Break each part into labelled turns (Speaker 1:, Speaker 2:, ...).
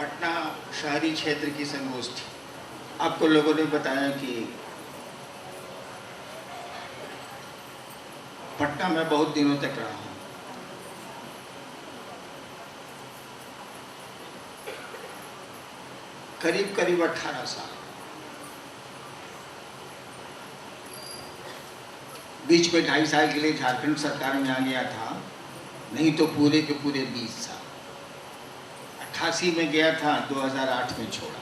Speaker 1: पटना शहरी क्षेत्र की संगोष्ठी। आपको लोगों ने बताया कि पटना में बहुत दिनों तक रहा हूँ। करीब करीब 18 साल। बीच में 2.5 साल के लिए झारखंड सरकार में आ गया था, नहीं तो पूरे के पूरे 20 साल। 88 में गया था, 2008 में छोड़ा।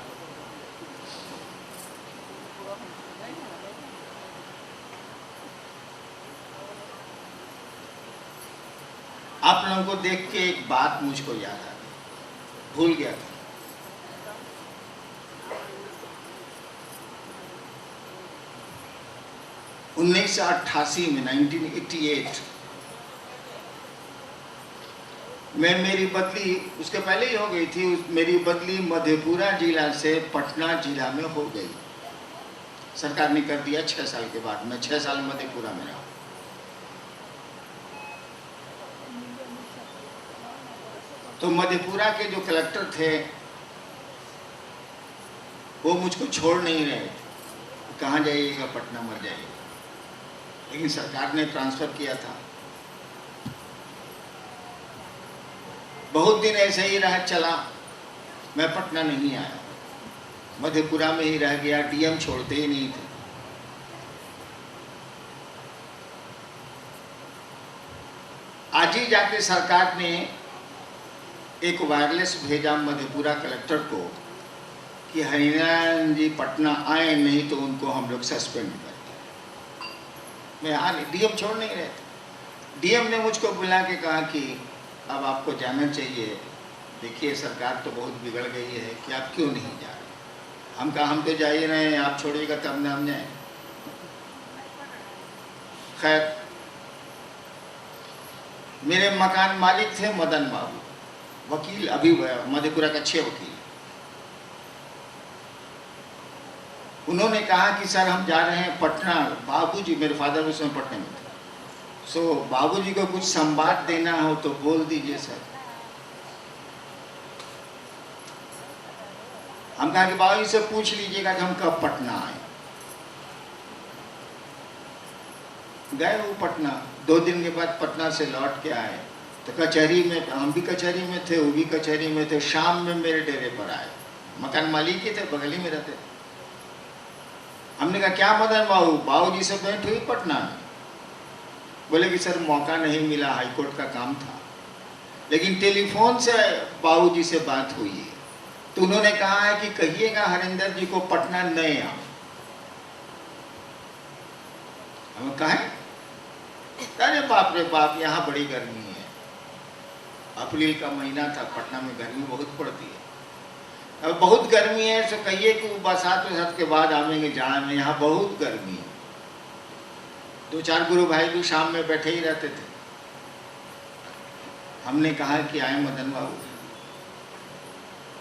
Speaker 1: आप लोगों को देख के एक बात मुझको याद आ गई, भूल गया था। उन्नीस सौ 88 में 1988 में मेरी बदली, उसके पहले ही हो गई थी, मेरी बदली मधेपुरा जिला से पटना जिला में हो गई। सरकार ने कर दिया 6 साल के बाद। मैं 6 साल मधेपुरा में रहा। तो मधेपुरा के जो कलेक्टर थे वो मुझको छोड़ नहीं रहे थे, कहाँ जाइएगा, पटना मर जाइएगा। लेकिन सरकार ने ट्रांसफर किया था। बहुत दिन ऐसे ही रह चला, मैं पटना नहीं आया, मधेपुरा में ही रह गया। डीएम छोड़ते ही नहीं थे। आज ही जाके सरकार ने एक वायरलेस भेजा मधेपुरा कलेक्टर को कि हरिनारायण जी पटना आए, नहीं तो उनको हम लोग सस्पेंड कर दें। मैं आ नहीं, डीएम छोड़ नहीं रहे थे। डीएम ने मुझको बुला के कहा कि अब आपको जाना चाहिए, देखिए सरकार तो बहुत बिगड़ गई है कि आप क्यों नहीं जा रहे। हम कहा हम तो जा ही रहे हैं, आप छोड़िएगा तब ना हम जाए। खैर, मेरे मकान मालिक थे मदन बाबू, वकील, अभी मधेपुरा का 6 वकील। उन्होंने कहा कि सर हम जा रहे हैं पटना। बाबूजी, मेरे फादर उस समय पटना में थे। सो बाबूजी को कुछ संवाद देना हो तो बोल दीजिए सर। हम कहा कि बाबूजी से पूछ लीजिएगा कि हम कब पटना आए। गए वो पटना। 2 दिन के बाद पटना से लौट के आए तो कचहरी में, हम भी कचहरी में थे, वो भी कचहरी में थे। शाम में मेरे डेरे पर आए। मकान मालिक ही थे, बगल ही में रहते थे। हमने कहा क्या मदन बाबू, बाबूजी से भेंट हुई पटना में? बोले कि सर मौका नहीं मिला, हाईकोर्ट का काम था, लेकिन टेलीफोन से बाबूजी से बात हुई है। तो उन्होंने कहा है कि कहिएगा हरिंदर जी को पटना नहीं आओ। हम कहें, अरे बाप रे बाप, यहाँ बड़ी गर्मी है। अप्रैल का महीना था, पटना में गर्मी बहुत पड़ती है। अब बहुत गर्मी है, तो कहिए कि बरसात के बाद आवेंगे, जहाँ यहाँ बहुत गर्मी है। 2-4 गुरु भाई भी शाम में बैठे ही रहते थे। हमने कहा कि आए मदन बाबू,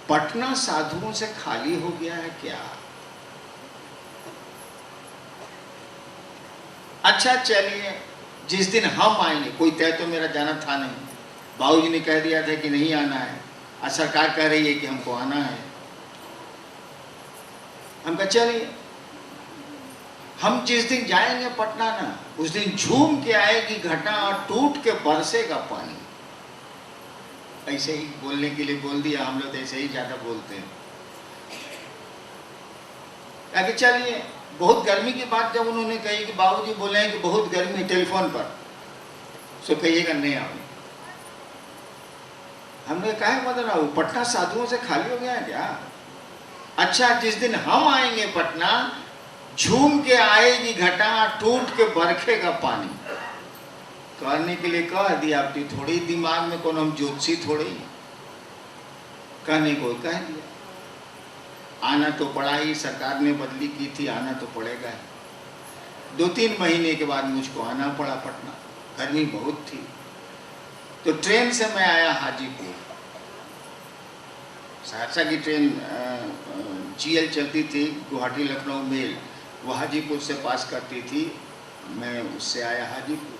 Speaker 1: पटना साधुओं से खाली हो गया है क्या? अच्छा चलिए, जिस दिन हम आएंगे, कोई तय तो मेरा जाना था नहीं, बाबूजी ने कह दिया था कि नहीं आना है, आज सरकार कह रही है कि हमको आना है। हम कहा चलिए, हम जिस दिन जाएंगे पटना ना, उस दिन झूम के आएगी घटा और टूट के बरसेगा पानी। ऐसे ही बोलने के लिए बोल दिया। हम लोग ऐसे ही ज्यादा बोलते हैं। आगे चलिए, बहुत गर्मी की बात जब उन्होंने कही कि बाबूजी बोले हैं कि बहुत गर्मी टेलीफोन पर, सो कहिएगा नहीं आओ। हमने कहा मदन बाबू, पटना साधुओं से खाली हो गया है क्या? अच्छा, जिस दिन हम आएंगे पटना, झूम के आएगी घटा, टूट के बरखेगा पानी। कहने के लिए कह दिया, अपनी थोड़ी दिमाग में कौन हम ज्योतिषी थोड़े ही, कहने को कह दिया। आना तो पड़ा ही, सरकार ने बदली की थी, आना तो पड़ेगा ही। 2-3 महीने के बाद मुझको आना पड़ा पटना। गर्मी बहुत थी, तो ट्रेन से मैं आया हाजीपुर। सहरसा की ट्रेन जीएल चलती थी, गुवाहाटी लखनऊ मेल, वो हाजीपुर से पास करती थी। मैं उससे आया हाजीपुर।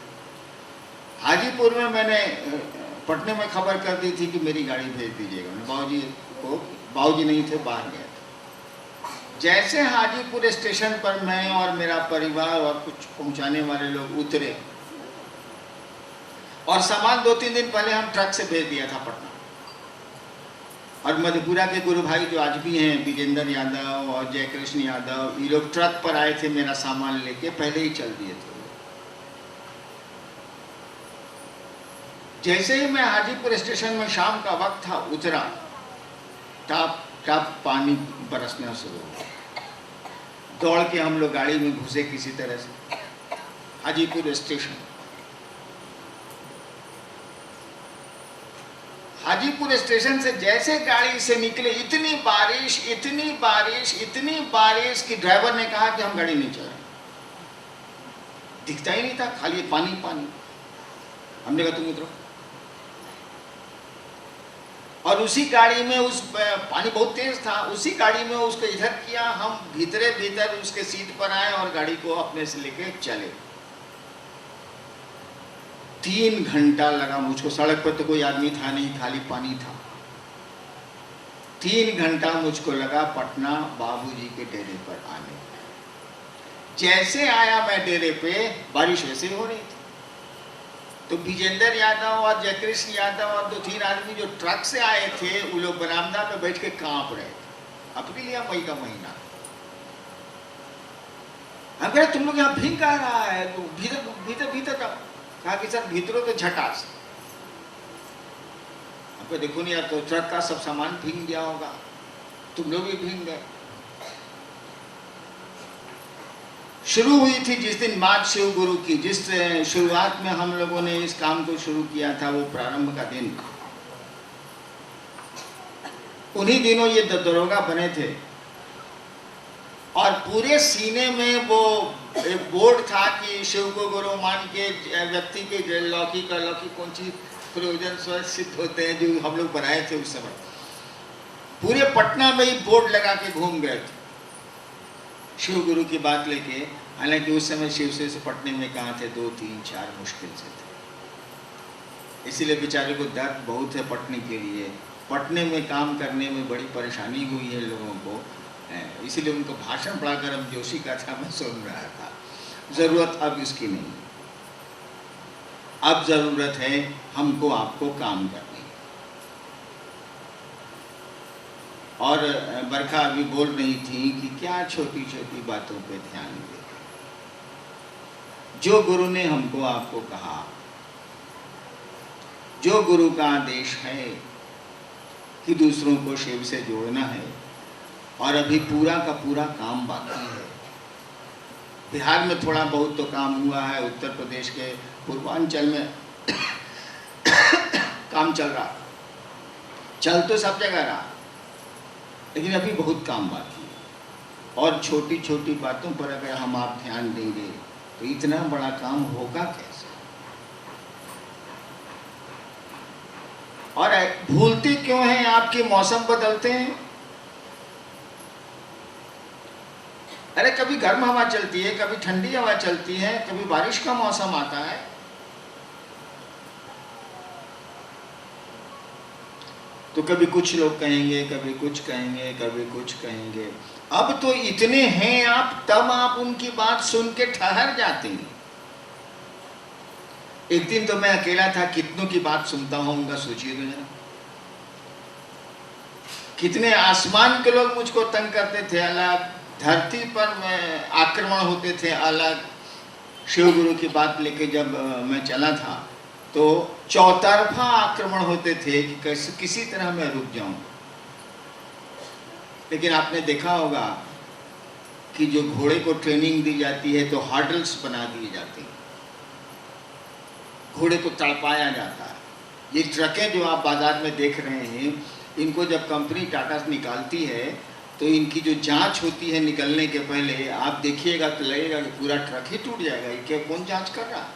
Speaker 1: हाजीपुर में मैंने पटने में खबर कर दी थी कि मेरी गाड़ी भेज दीजिएगा। बाबूजी नहीं थे, बाहर गए थे। जैसे हाजीपुर स्टेशन पर मैं और मेरा परिवार और कुछ पहुंचाने वाले लोग उतरे, और सामान 2-3 दिन पहले हम ट्रक से भेज दिया था पटना, और मधेपुरा के गुरु भाई जो आज भी हैं, विजेंद्र यादव और जयकृष्ण यादव, ये लोग ट्रक पर आए थे मेरा सामान लेके, पहले ही चल दिए थे। जैसे ही मैं हाजीपुर स्टेशन में शाम का वक्त था उतरा, टप टप पानी बरसना शुरू हुआ। दौड़ के हम लोग गाड़ी में घुसे किसी तरह से हाजीपुर स्टेशन। हाजीपुर स्टेशन से जैसे गाड़ी से निकले, इतनी बारिश इतनी बारिश इतनी बारिश कि ड्राइवर ने कहा कि हम गाड़ी नहीं चलाएं। दिखता ही नहीं था, खाली पानी पानी। हमने कहा तुम उतरो, और उसी गाड़ी में उस पानी बहुत तेज था, उसी गाड़ी में उसको इधर किया, हम भीतर उसके सीट पर आए और गाड़ी को अपने से लेके चले। 3 घंटा लगा मुझको, सड़क पर तो कोई आदमी था नहीं, खाली पानी था। 3 घंटा मुझको लगा पटना बाबूजी के डेरे पर आने। जैसे आया मैं डेरे पे, बारिश वैसे ही हो रही थी। तो विजेंद्र यादव और जयकृष्ण यादव और 2-3 आदमी जो ट्रक से आए थे, वो लोग बरामदा में बैठ के कांप रहे थे। अप्रैल या मई का महीना। हम कह रहे तुम लोग यहाँ भीग आ रहा है, तो भीतर जाओ। कहा कि सर भीतरों तो झटास। आपको देखो नहीं यार, तो ट्रक का सब सामान भीग गया होगा, तुम लोग भी भीग गए। शुरू हुई थी जिस दिन बात शिव गुरु की, जिस शुरुआत में हम लोगों ने इस काम को शुरू किया था, वो प्रारंभ का दिन था। उन्हीं दिनों ये दरोगा बने थे, और पूरे सीने में वो एक बोर्ड था कि शिव को गुरु मान के व्यक्ति के लौकी कौन सी प्रयोजन स्वयं सिद्ध होते हैं, जो हम लोग बनाए थे उस समय। पूरे पटना में ही बोर्ड लगा के घूम गए थे शिव गुरु की बात लेके। हालांकि उस समय शिव से पटने में कहाँ थे, 2-3-4 मुश्किल से थे। इसीलिए बेचारे को दर्द बहुत है पटने के लिए। पटने में काम करने में बड़ी परेशानी हुई है लोगों को, इसीलिए उनको भाषण बड़ा गर्म जोशी का था, मैं सुन रहा था। ज़रूरत अब इसकी नहीं, अब ज़रूरत है हमको आपको काम करनी। और बरखा अभी बोल रही थी कि क्या छोटी छोटी बातों पे ध्यान दे। जो गुरु ने हमको आपको कहा, जो गुरु का आदेश है कि दूसरों को शिव से जोड़ना है, और अभी पूरा का पूरा काम बाकी है। बिहार में थोड़ा बहुत तो काम हुआ है, उत्तर प्रदेश के पूर्वांचल में काम चल रहा, चल तो सब जगह रहा, लेकिन अभी बहुत काम बाकी है। और छोटी छोटी बातों पर अगर हम आप ध्यान देंगे तो इतना बड़ा काम होगा कैसे। और भूलते क्यों हैं आपके मौसम बदलते हैं। अरे कभी गर्म हवा चलती है, कभी ठंडी हवा चलती है, कभी बारिश का मौसम आता है। तो कभी कुछ लोग कहेंगे, कभी कुछ कहेंगे, कभी कुछ कहेंगे। अब तो इतने हैं आप, तब आप उनकी बात सुन के ठहर जाते हैं। एक दिन तो मैं अकेला था, कितनों की बात सुनता होऊंगा, सोचिए तो जरा। कितने आसमान के लोग मुझको तंग करते थे अलग, धरती पर आक्रमण होते थे अलग। शिव गुरु की बात लेके जब मैं चला था तो चौतरफा आक्रमण होते थे कि कैसे किसी तरह मैं रुक जाऊं। लेकिन आपने देखा होगा कि जो घोड़े को ट्रेनिंग दी जाती है तो हार्डल्स बना दिए जाते हैं, घोड़े को तड़पाया जाता है। ये ट्रकें जो आप बाजार में देख रहे हैं, इनको जब कंपनी टाटा निकालती है तो इनकी जो जांच होती है निकलने के पहले, आप देखिएगा तो लगेगा कि पूरा ट्रक ही टूट जाएगा। ये क्या, कौन जांच कर रहा है?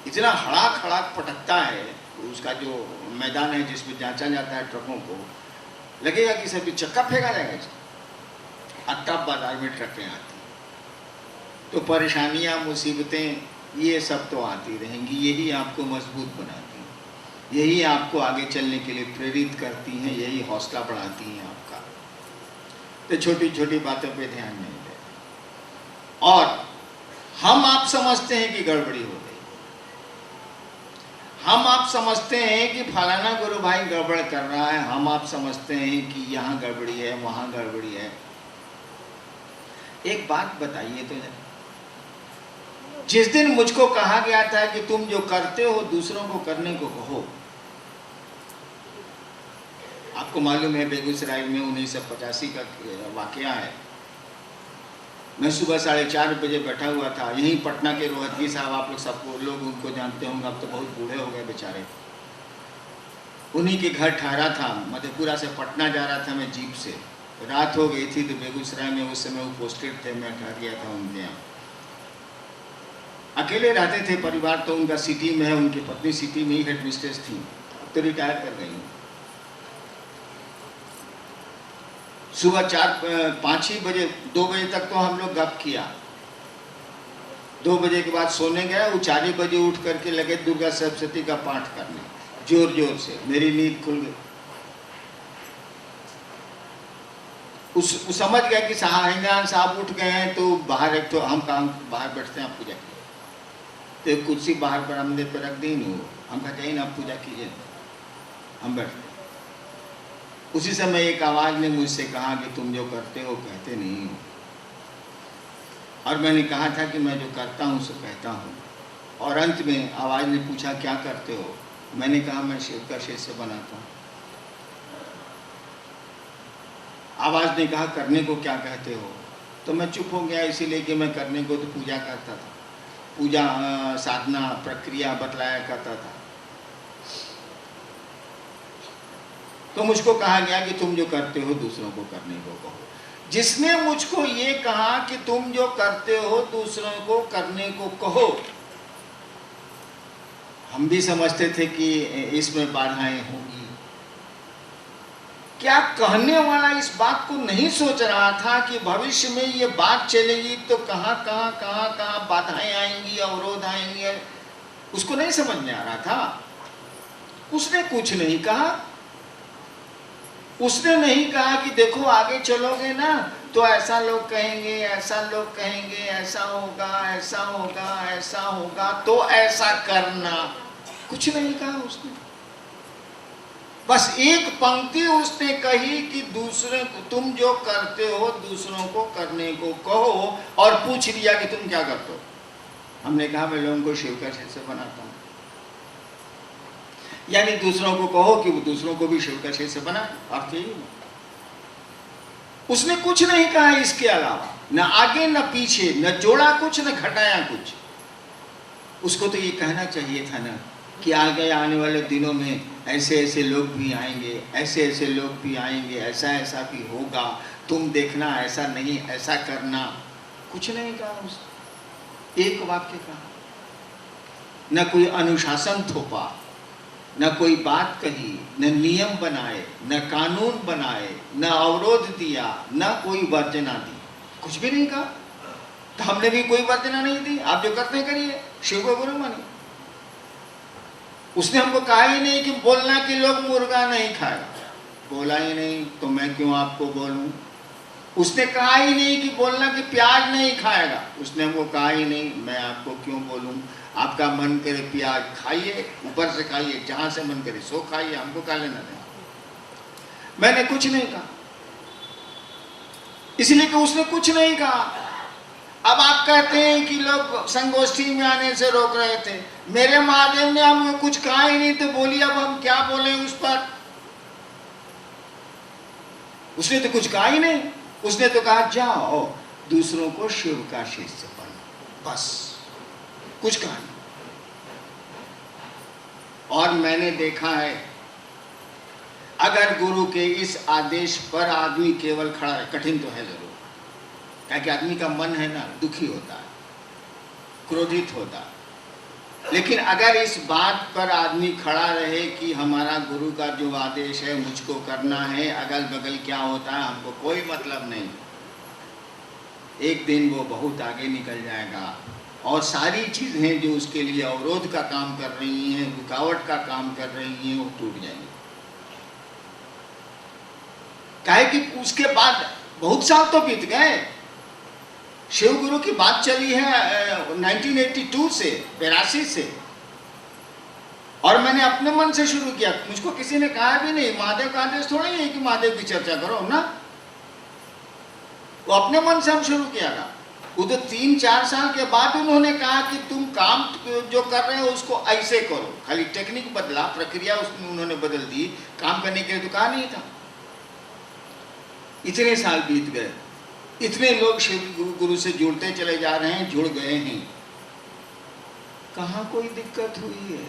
Speaker 1: इतना हड़ाक हड़ाक पटकता है उसका जो मैदान है जिसमें जांचा जाता है ट्रकों को, लगेगा कि सभी चक्का फेंका जाएगा इसका। तब बाजार में ट्रकें आती, तो परेशानियां, मुसीबतें, ये सब तो आती रहेंगी, यही आपको मजबूत बनाती है। यही आपको आगे चलने के लिए प्रेरित करती हैं, यही हौसला बढ़ाती हैं आपका। तो छोटी छोटी बातों पे ध्यान नहीं दें। और हम आप समझते हैं कि गड़बड़ी हो गई, हम आप समझते हैं कि फलाना गुरु भाई गड़बड़ कर रहा है, हम आप समझते हैं कि यहाँ गड़बड़ी है, वहाँ गड़बड़ी है। एक बात बताइए तो जरा, जिस दिन मुझको कहा गया था कि तुम जो करते हो दूसरों को करने को कहो, आपको मालूम है बेगूसराय में 1985 का वाकया है। मैं सुबह 4:30 बजे बैठा हुआ था, यहीं पटना के रोहतगी साहब, आप लोग सबको लोग उनको जानते होंगे, अब तो बहुत बूढ़े हो गए बेचारे। उन्हीं के घर ठहरा था, मधेपुरा से पटना जा रहा था मैं जीप से। रात हो गई थी तो बेगूसराय में उस समय वो पोस्टेड थे, मैं ठहर गया था उनके यहाँ। अकेले रहते थे, परिवार तो उनका सिटी में है, उनकी पत्नी सिटी में ही हेड मिस्ट्रेस थी, तो रिटायर कर गई। सुबह 5-6 बजे 2 बजे तक तो हम लोग गप किया। 2 बजे के बाद सोने गए, वो 4 बजे उठ करके लगे दुर्गा सप्तशती का पाठ करने जोर जोर से। मेरी नींद खुल गई। उस समझ गया कि हिंगान साहब उठ गए हैं, तो बाहर एक तो हम काम बाहर बैठते हैं, आप पूजा कीजिए। तो कुर्सी बाहर बरामदे पर रख दी नहीं, हम कहा जाइए ना आप पूजा कीजिए। हम बैठते। उसी समय एक आवाज ने मुझसे कहा कि तुम जो करते हो कहते नहीं हो। और मैंने कहा था कि मैं जो करता हूँ सो कहता हूँ। और अंत में आवाज ने पूछा क्या करते हो, मैंने कहा मैं शिव का शिष्य बनाता हूँ। आवाज ने कहा करने को क्या कहते हो, तो मैं चुप हो गया, इसीलिए कि मैं करने को तो पूजा करता था, पूजा साधना प्रक्रिया बतलाया करता था। तो मुझको कहा गया कि तुम जो करते हो दूसरों को करने को कहो। जिसने मुझको ये कहा कि तुम जो करते हो दूसरों को करने को कहो, हम भी समझते थे कि इसमें बाधाएं होंगी। क्या कहने वाला इस बात को नहीं सोच रहा था कि भविष्य में ये बात चलेगी तो कहाँ बाधाएं आएंगी, अवरोध आएंगे, उसको नहीं समझ में आ रहा था। उसने कुछ नहीं कहा। उसने नहीं कहा कि देखो आगे चलोगे ना तो ऐसा लोग कहेंगे, ऐसा लोग कहेंगे, ऐसा होगा, ऐसा होगा, ऐसा होगा, तो ऐसा करना। कुछ नहीं कहा उसने। बस एक पंक्ति उसने कही कि दूसरे को तुम जो करते हो दूसरों को करने को कहो, और पूछ लिया कि तुम क्या करते हो। हमने कहा मैं लोगों को शिव का शिष्य बनाता हूं। यानी दूसरों को कहो कि वो दूसरों को भी शिव का शिष्य बनाए, अर्थ यही है। उसने कुछ नहीं कहा इसके अलावा, न आगे न पीछे, न जोड़ा कुछ न घटाया कुछ। उसको तो ये कहना चाहिए था ना कि आगे आने वाले दिनों में ऐसे ऐसे लोग भी आएंगे, ऐसे ऐसे लोग भी आएंगे, ऐसा ऐसा भी होगा, तुम देखना, ऐसा नहीं ऐसा करना। कुछ नहीं कहा उसने, एक वाक्य कहा। न कोई अनुशासन थोपा, न कोई बात कही, न नियम बनाए, न कानून बनाए, न अवरोध दिया, न कोई वर्जना दी। कुछ भी नहीं कहा। तो हमने भी कोई वर्जना नहीं दी, आप जो करते करिए, शिव को गुरु मानिए। उसने हमको कहा ही नहीं कि बोलना कि लोग मुर्गा नहीं खाएगा, बोला ही नहीं, तो मैं क्यों आपको बोलूं। उसने कहा ही नहीं कि बोलना कि प्याज नहीं खाएगा, उसने हमको कहा ही नहीं, मैं आपको क्यों बोलूं। आपका मन करे प्याज खाइए, ऊपर से खाइए, जहां से मन करे सो खाइए, हमको क्या लेना देना। मैंने कुछ नहीं कहा, इसलिए कि उसने कुछ नहीं कहा। अब आप कहते हैं कि लोग संगोष्ठी में आने से रोक रहे थे। मेरे महादेव ने हमें कुछ कहा ही नहीं, तो बोलिए अब हम क्या बोले उस पर। उसने तो कुछ कहा ही नहीं। उसने तो कहा जाओ दूसरों को शिव का शिष्य बनो, बस, कुछ कहा नहीं। और मैंने देखा है, अगर गुरु के इस आदेश पर आदमी केवल खड़ा है, कठिन तो है जरूर, क्योंकि आदमी का मन है ना, दुखी होता है, क्रोधित होता है। लेकिन अगर इस बात पर आदमी खड़ा रहे कि हमारा गुरु का जो आदेश है मुझको करना है, अगल बगल क्या होता है हमको कोई मतलब नहीं, एक दिन वो बहुत आगे निकल जाएगा और सारी चीजें जो उसके लिए अवरोध का काम कर रही हैं, रुकावट का काम कर रही हैं, वो टूट जाएंगे। काहे कि उसके बाद बहुत साल तो बीत गए। शिव गुरु की बात चली है 1982 से, 82 से, और मैंने अपने मन से शुरू किया। मुझको किसी ने कहा भी नहीं, महादेव का आदेश थोड़ा ही है कि महादेव की चर्चा करो ना, वो अपने मन से हम शुरू किया था। वो तो 3-4 साल के बाद उन्होंने कहा कि तुम काम जो कर रहे हो उसको ऐसे करो, खाली टेक्निक बदला, प्रक्रिया उसमें उन्होंने बदल दी, काम करने के लिए तो कहा नहीं था। इतने साल बीत गए, इतने लोग शिव गुरु से जुड़ते चले जा रहे हैं, जुड़ गए हैं, कहाँ कोई दिक्कत हुई है?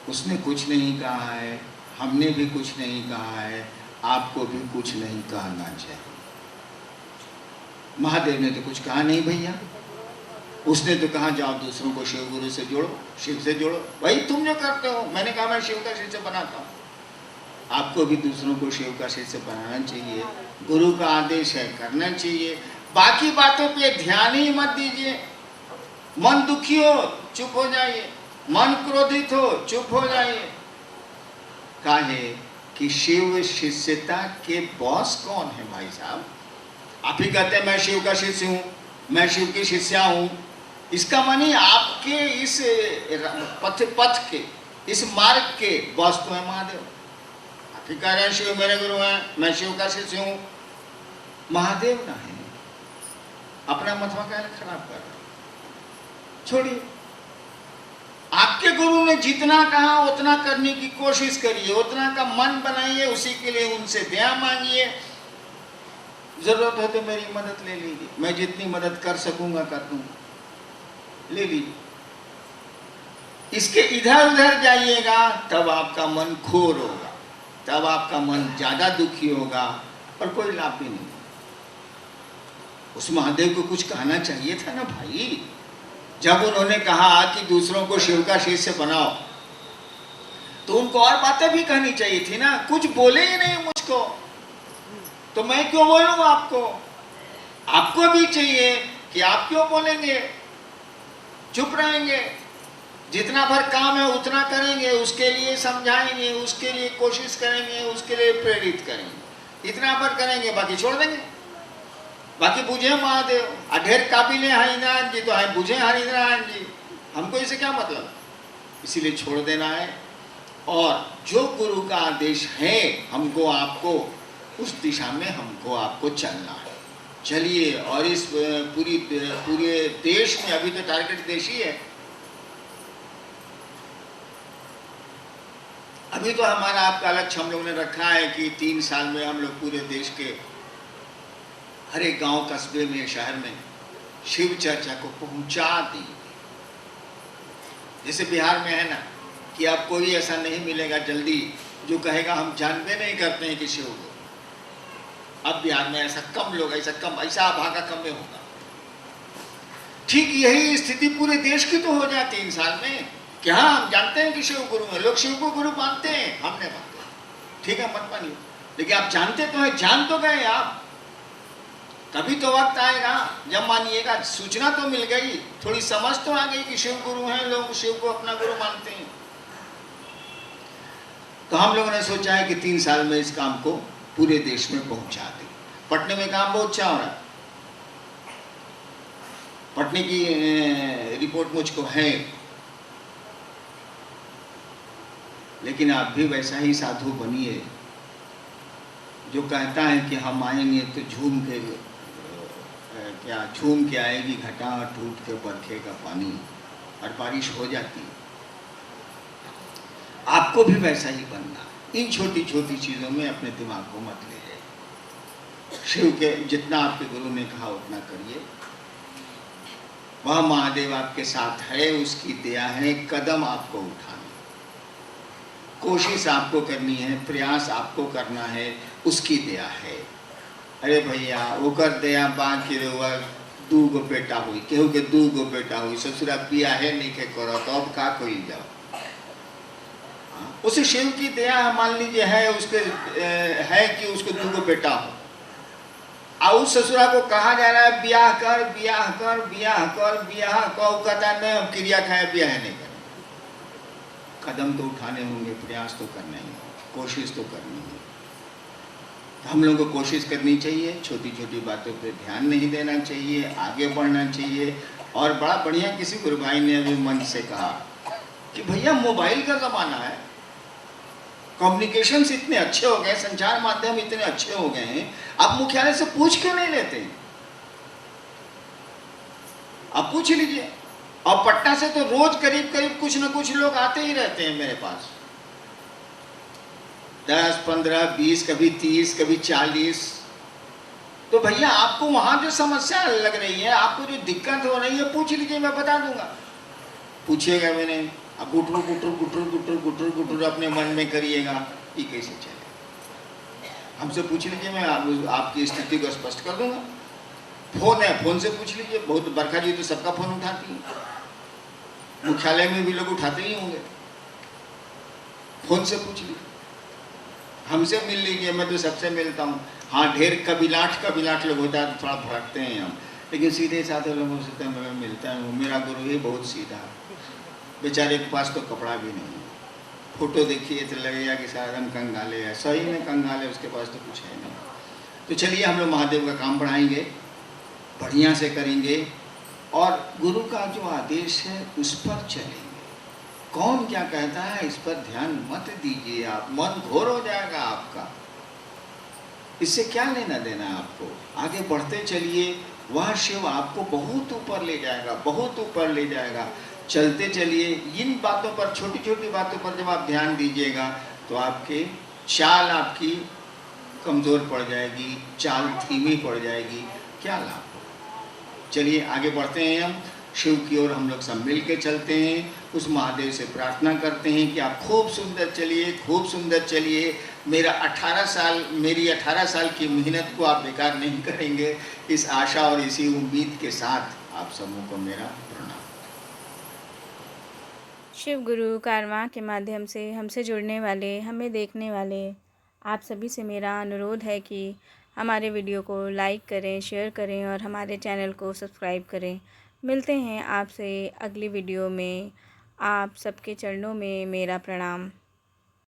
Speaker 1: उसने कुछ नहीं कहा है, हमने भी कुछ नहीं कहा है, आपको भी कुछ नहीं कहना चाहिए। महादेव ने तो कुछ कहा नहीं भैया, उसने तो कहा जाओ दूसरों को शिव गुरु से जोड़ो, शिव से जोड़ो, भाई तुम जो करते हो। मैंने कहा मैं शिव का शिष्य बनाता हूँ, आपको भी दूसरों को शिव का शिष्य बनाना चाहिए, गुरु का आदेश है करना चाहिए। बाकी बातों पे ध्यान ही मत दीजिए। मन दुखी हो चुप हो जाइए, मन क्रोधित हो चुप हो जाइए। काहे कि शिव शिष्यता के बॉस कौन है भाई साहब? आप ही कहते हैं मैं शिव का शिष्य हूँ, मैं शिव की शिष्या हूँ, इसका मानी आपके इस पथ के, इस मार्ग के बॉस तो है महादेव। आप ही कह रहे हैं शिव मेरे गुरु हैं, मैं शिव का शिष्य हूँ, महादेव ना है। अपना मतवा क्या खराब कर रहे, छोड़िए। आपके गुरु ने जितना कहा उतना करने की कोशिश करिए, उतना का मन बनाइए, उसी के लिए उनसे दया मांगिए। जरूरत हो तो मेरी मदद ले लीजिए, मैं जितनी मदद कर सकूंगा कर दूंगा, ले लीजिए। इसके इधर उधर जाइएगा तब आपका मन खोर होगा, तब आपका मन ज्यादा दुखी होगा और कोई लाभ भी नहीं। उस महादेव को कुछ कहना चाहिए था ना भाई। जब उन्होंने कहा कि दूसरों को शिव का शिष्य बनाओ, तो उनको और बातें भी कहनी चाहिए थी ना। कुछ बोले ही नहीं मुझको, तो मैं क्यों बोलूंगा आपको? आपको भी चाहिए कि आप क्यों बोलेंगे, चुप रहेंगे। जितना भर काम है उतना करेंगे, उसके लिए समझाएंगे, उसके लिए कोशिश करेंगे, उसके लिए प्रेरित करेंगे, इतना भर करेंगे, बाकी छोड़ देंगे। बाकी बुझे महादेव, ढेर काबिल है हरिनारायण जी, तो है बुझे हरिनारायण जी, हमको इसे क्या मतलब? इसीलिए छोड़ देना है। और जो गुरु का आदेश है हमको आपको, उस दिशा में हमको आपको चलना है। चलिए। और इस पूरे देश में, अभी तो टारगेट देश ही है, अभी तो हमारा आपका लक्ष्य हम लोगों ने रखा है कि 3 साल में हम लोग पूरे देश के हर एक गांव, कस्बे में, शहर में शिव चर्चा को पहुंचा दी। जैसे बिहार में है ना कि अब कोई ऐसा नहीं मिलेगा जल्दी जो कहेगा हम जानते नहीं करते हैं कि शिव को। अब बिहार में ऐसा कम लोग, ऐसा भागा कम में होगा। ठीक यही स्थिति पूरे देश की तो हो जाए 3 साल में कि हाँ हम जानते हैं कि शिव गुरु है, लोग शिव को गुरु मानते हैं, हमने मानते, ठीक है मत मानिए, लेकिन आप जानते तो हैं, जान तो गए आप। कभी तो वक्त आएगा जब मानिएगा, सूचना तो मिल गई, थोड़ी समझ तो आ गई कि शिव गुरु हैं, लोग शिव को अपना गुरु मानते हैं। तो हम लोगों ने सोचा है कि 3 साल में इस काम को पूरे देश में पहुंचा दें। पटने में काम बहुत अच्छा हो रहा है, पटने की रिपोर्ट मुझको है, लेकिन आप भी वैसा ही साधु बनिए जो कहता है कि हम आएंगे तो झूम के आएगी घटा, टूट के बरखेगा पानी, और बारिश हो जाती है। आपको भी वैसा ही बनना। इन छोटी छोटी चीज़ों में अपने दिमाग को मत ले जाइए। शिव के जितना आपके गुरु ने कहा उतना करिए। वह महादेव आपके साथ है, उसकी दया है, कदम आपको उठाना, कोशिश आपको करनी है, प्रयास आपको करना है, उसकी दया है। अरे भैया ओकर दया बाकी रहुआ 2 गो बेटा हुई, केहू के 2 गो बेटा हुई, ससुरा पिया है नहीं के करो, तो अब का कोई जाओ। उसे शिव की दया मान लीजिए है, उसके है कि उसको 2 गो बेटा हो, आउ ससुरा को कहा जा रहा है ब्याह कर ब्याह कर ब्याह कर ब्याह कर, कहता है नहीं, हम क्रिया खाए ब्याह नहीं करें। कदम तो उठाने होंगे, प्रयास तो करना ही, कोशिश तो करनी है। हम लोगों को कोशिश करनी चाहिए, छोटी छोटी बातों पे ध्यान नहीं देना चाहिए, आगे बढ़ना चाहिए। और बड़ा बढ़िया किसी गुरु भाई ने अभी मंच से कहा कि भैया मोबाइल का ज़माना है, कम्युनिकेशंस इतने अच्छे हो गए, संचार माध्यम इतने अच्छे हो गए हैं, आप मुख्यालय से पूछ क्यों नहीं लेते हैं? आप पूछ लीजिए। और पटना से तो रोज करीब करीब कुछ न कुछ लोग आते ही रहते हैं मेरे पास, 10, 15, 20, कभी 30, कभी 40। तो भैया आपको वहां जो समस्या लग रही है, आपको जो दिक्कत हो रही है, पूछ लीजिए, मैं बता दूंगा। पूछिएगा मैंने, अब गुटरू गुटरू गुटरू गुटरू गुटरू गुटरू अपने मन में करिएगा, ये कैसे चले? हमसे पूछ लीजिए, मैं आपकी स्थिति को स्पष्ट कर दूंगा। फोन है, फोन से पूछ लीजिए। बहुत बरखा जी तो सबका फोन उठाती है, मुख्यालय में भी लोग उठाते ही होंगे। फोन से पूछ लीजिए, हमसे मिल लीजिए, मैं तो सबसे मिलता हूँ। हाँ, ढेर कबिलाट लोग होता है तो थोड़ा भड़कते हैं हम, लेकिन सीधे साधे लोगों से तो मैं मिलता हूँ। मेरा गुरु ही बहुत सीधा, बेचारे के पास तो कपड़ा भी नहीं, फोटो देखिए तो लगेगा कि शायद हम कंगाले हैं, सही में कंगाले, उसके पास तो कुछ है नहीं। तो चलिए हम लोग महादेव का काम बढ़ाएंगे, बढ़िया से करेंगे, और गुरु का जो आदेश है उस पर चलेंगे। कौन क्या कहता है इस पर ध्यान मत दीजिए, आप मन घोर हो जाएगा आपका, इससे क्या लेना देना है आपको। आगे बढ़ते चलिए, वह शिव आपको बहुत ऊपर ले जाएगा, बहुत ऊपर ले जाएगा। चलते चलिए, इन बातों पर, छोटी छोटी बातों पर जब आप ध्यान दीजिएगा तो आपके चाल आपकी कमज़ोर पड़ जाएगी, चाल धीमी पड़ जाएगी, क्या लाभ। चलिए आगे बढ़ते हैं, हम शिव की ओर हम लोग सब मिल के चलते हैं। उस महादेव से प्रार्थना करते हैं कि आप खूब सुंदर चलिए, खूब सुंदर चलिए। मेरी 18 साल की मेहनत को आप बेकार नहीं करेंगे, इस आशा और इसी उम्मीद के साथ आप सबों को मेरा प्रणाम।
Speaker 2: शिव गुरु कारवां के माध्यम से हमसे जुड़ने वाले, हमें देखने वाले आप सभी से मेरा अनुरोध है कि हमारे वीडियो को लाइक करें, शेयर करें और हमारे चैनल को सब्सक्राइब करें। मिलते हैं आपसे अगली वीडियो में। आप सबके चरणों में मेरा प्रणाम।